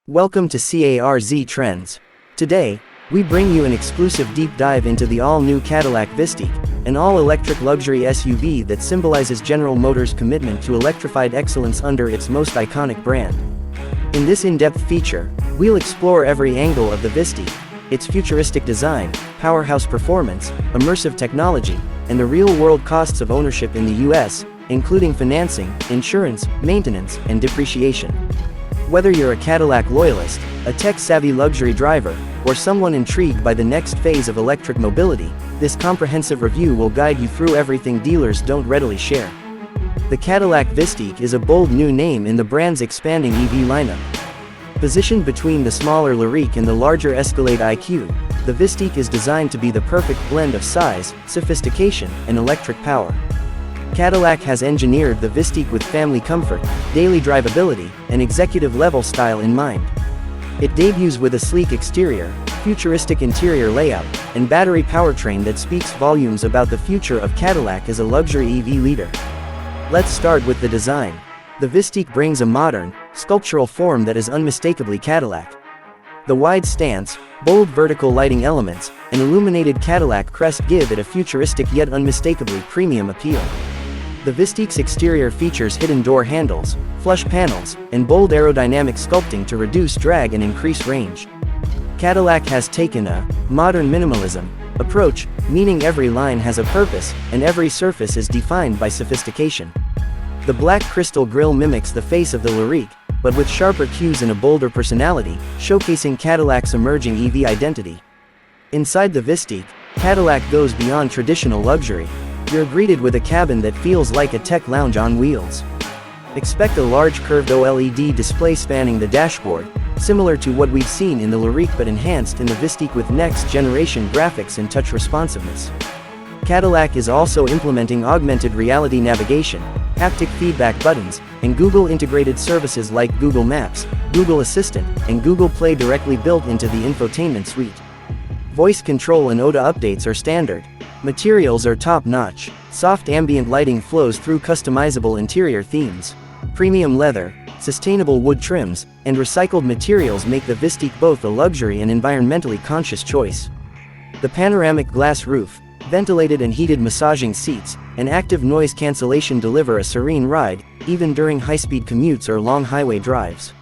Welcome to Carz Trends. Today, we bring you an exclusive deep dive into the all-new Cadillac Vistiq, an all-electric luxury SUV that symbolizes General Motors' commitment to electrified excellence under its most iconic brand. In this in-depth feature, we'll explore every angle of the Vistiq, its futuristic design, powerhouse performance, immersive technology, and the real-world costs of ownership in the US, including financing, insurance, maintenance, and depreciation. Whether you're a Cadillac loyalist, a tech-savvy luxury driver, or someone intrigued by the next phase of electric mobility, this comprehensive review will guide you through everything dealers don't readily share. The Cadillac Vistiq is a bold new name in the brand's expanding EV lineup. Positioned between the smaller Lyriq and the larger Escalade IQ, the Vistiq is designed to be the perfect blend of size, sophistication, and electric power. Cadillac has engineered the Vistiq with family comfort, daily drivability, and executive-level style in mind. It debuts with a sleek exterior, futuristic interior layout, and battery powertrain that speaks volumes about the future of Cadillac as a luxury EV leader. Let's start with the design. The Vistiq brings a modern, sculptural form that is unmistakably Cadillac. The wide stance, bold vertical lighting elements, and illuminated Cadillac crest give it a futuristic yet unmistakably premium appeal. The Vistiq's exterior features hidden door handles, flush panels, and bold aerodynamic sculpting to reduce drag and increase range. Cadillac has taken a modern minimalism approach, meaning every line has a purpose, and every surface is defined by sophistication. The black crystal grille mimics the face of the Lyriq, but with sharper cues and a bolder personality, showcasing Cadillac's emerging EV identity. Inside the Vistiq, Cadillac goes beyond traditional luxury. You're greeted with a cabin that feels like a tech lounge on wheels. Expect a large curved OLED display spanning the dashboard, similar to what we've seen in the Lyriq but enhanced in the Vistiq with next-generation graphics and touch responsiveness. Cadillac is also implementing augmented reality navigation, haptic feedback buttons, and Google-integrated services like Google Maps, Google Assistant, and Google Play directly built into the infotainment suite. Voice control and OTA updates are standard. Materials are top-notch. Soft ambient lighting flows through customizable interior themes. Premium leather, sustainable wood trims, and recycled materials make the Vistiq both a luxury and environmentally conscious choice. The panoramic glass roof, ventilated and heated massaging seats, and active noise cancellation deliver a serene ride, even during high-speed commutes or long highway drives.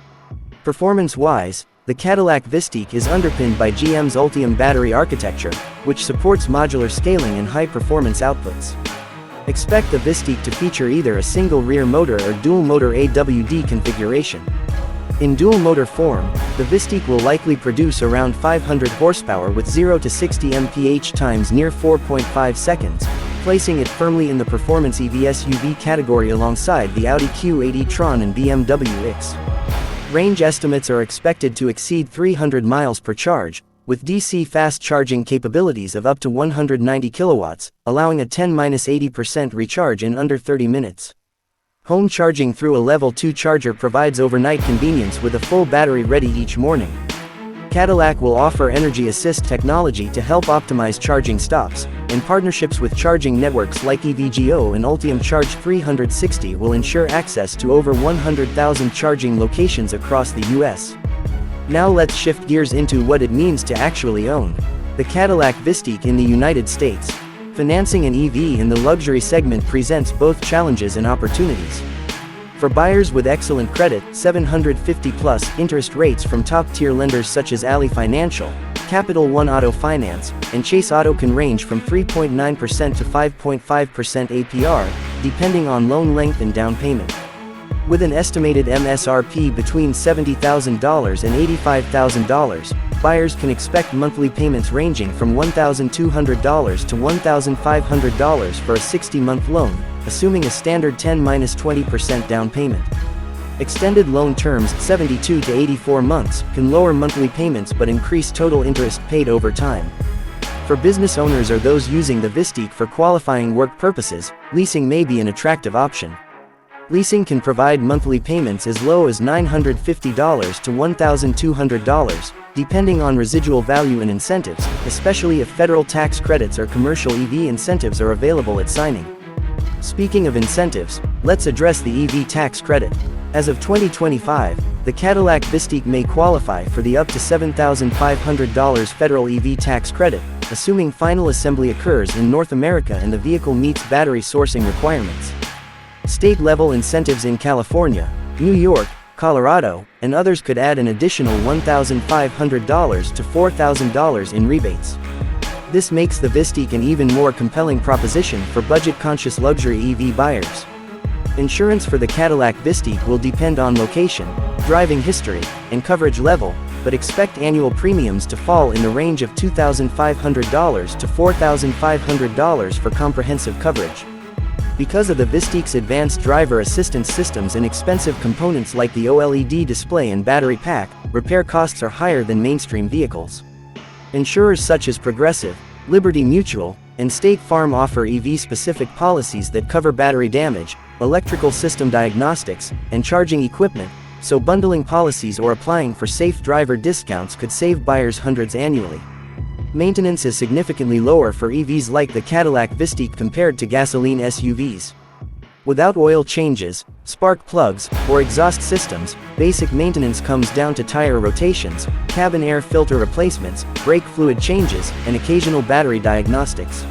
Performance-wise, the Cadillac Vistiq is underpinned by GM's Ultium battery architecture, which supports modular scaling and high-performance outputs. Expect the Vistiq to feature either a single rear motor or dual-motor AWD configuration. In dual-motor form, the Vistiq will likely produce around 500 horsepower with 0 to 60 mph times near 4.5 seconds, placing it firmly in the performance EV SUV category alongside the Audi Q8 e-tron and BMW X. Range estimates are expected to exceed 300 miles per charge, with DC fast charging capabilities of up to 190 kilowatts, allowing a 10–80% recharge in under 30 minutes. Home charging through a Level 2 charger provides overnight convenience with a full battery ready each morning. Cadillac will offer energy assist technology to help optimize charging stops, and partnerships with charging networks like EVgo and Ultium Charge 360 will ensure access to over 100,000 charging locations across the US. Now let's shift gears into what it means to actually own the Cadillac Vistiq in the United States. Financing an EV in the luxury segment presents both challenges and opportunities. For buyers with excellent credit, 750+ interest rates from top-tier lenders such as Ally Financial, Capital One Auto Finance, and Chase Auto can range from 3.9% to 5.5% APR, depending on loan length and down payment. With an estimated MSRP between $70,000 and $85,000, buyers can expect monthly payments ranging from $1,200 to $1,500 for a 60-month loan, assuming a standard 10–20% down payment. Extended loan terms, 72 to 84 months, can lower monthly payments but increase total interest paid over time. For business owners or those using the Vistiq for qualifying work purposes, leasing may be an attractive option. Leasing can provide monthly payments as low as $950 to $1,200, depending on residual value and incentives, especially if federal tax credits or commercial EV incentives are available at signing. Speaking of incentives, let's address the EV tax credit. As of 2025, the Cadillac Vistiq may qualify for the up to $7,500 federal EV tax credit, assuming final assembly occurs in North America and the vehicle meets battery sourcing requirements. State-level incentives in California, New York, Colorado, and others could add an additional $1,500 to $4,000 in rebates. This makes the Vistiq an even more compelling proposition for budget-conscious luxury EV buyers. Insurance for the Cadillac Vistiq will depend on location, driving history, and coverage level, but expect annual premiums to fall in the range of $2,500 to $4,500 for comprehensive coverage. Because of the Vistiq's advanced driver assistance systems and expensive components like the OLED display and battery pack, repair costs are higher than mainstream vehicles. Insurers such as Progressive, Liberty Mutual, and State Farm offer EV-specific policies that cover battery damage, electrical system diagnostics, and charging equipment, so bundling policies or applying for safe driver discounts could save buyers hundreds annually. Maintenance is significantly lower for EVs like the Cadillac Vistiq compared to gasoline SUVs. Without oil changes, spark plugs, or exhaust systems, basic maintenance comes down to tire rotations, cabin air filter replacements, brake fluid changes, and occasional battery diagnostics.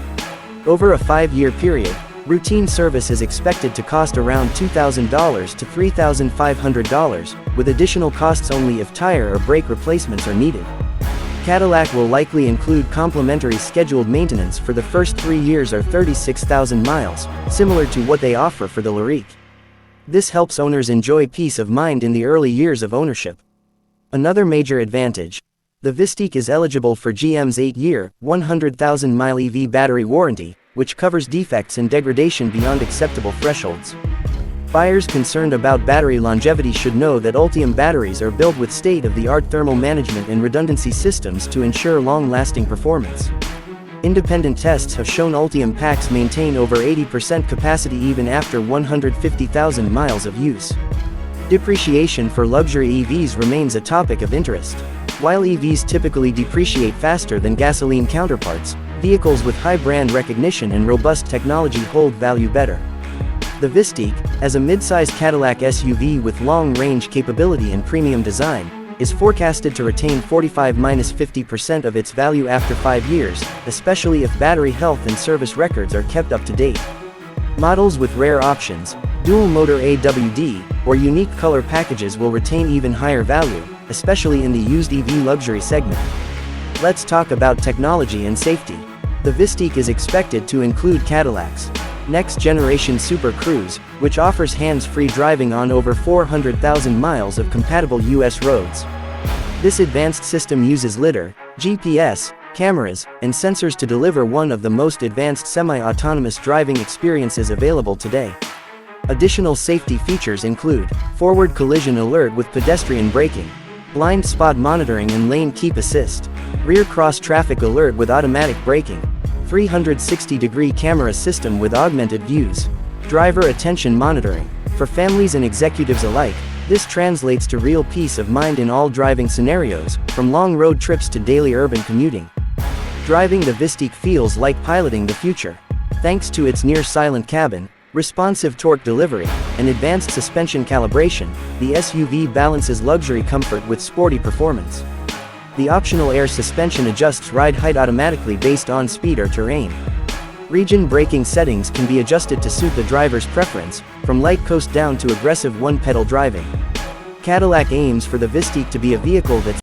Over a 5-year period, routine service is expected to cost around $2,000 to $3,500, with additional costs only if tire or brake replacements are needed. Cadillac will likely include complimentary scheduled maintenance for the first 3 years or 36,000 miles, similar to what they offer for the Lyriq. This helps owners enjoy peace of mind in the early years of ownership. Another major advantage: the Vistiq is eligible for GM's 8-year, 100,000-mile EV battery warranty, which covers defects and degradation beyond acceptable thresholds. Buyers concerned about battery longevity should know that Ultium batteries are built with state-of-the-art thermal management and redundancy systems to ensure long-lasting performance. Independent tests have shown Ultium packs maintain over 80% capacity even after 150,000 miles of use. Depreciation for luxury EVs remains a topic of interest. While EVs typically depreciate faster than gasoline counterparts, vehicles with high brand recognition and robust technology hold value better. The Vistiq, as a mid-size Cadillac SUV with long-range capability and premium design, is forecasted to retain 45–50% of its value after 5 years, especially if battery health and service records are kept up to date. Models with rare options, dual-motor AWD, or unique color packages will retain even higher value, especially in the used EV luxury segment. Let's talk about technology and safety. The Vistiq is expected to include Cadillac's next-generation Super Cruise, which offers hands-free driving on over 400,000 miles of compatible U.S. roads. This advanced system uses lidar, GPS, cameras, and sensors to deliver one of the most advanced semi-autonomous driving experiences available today. Additional safety features include forward collision alert with pedestrian braking, blind spot monitoring and lane keep assist, rear cross-traffic alert with automatic braking, 360-degree camera system with augmented views, driver attention monitoring. For families and executives alike, this translates to real peace of mind in all driving scenarios, from long road trips to daily urban commuting. Driving the Vistiq feels like piloting the future. Thanks to its near-silent cabin, responsive torque delivery, and advanced suspension calibration, the SUV balances luxury comfort with sporty performance. The optional air suspension adjusts ride height automatically based on speed or terrain. Region braking settings can be adjusted to suit the driver's preference, from light coast down to aggressive one-pedal driving. Cadillac aims for the Vistiq to be a vehicle that's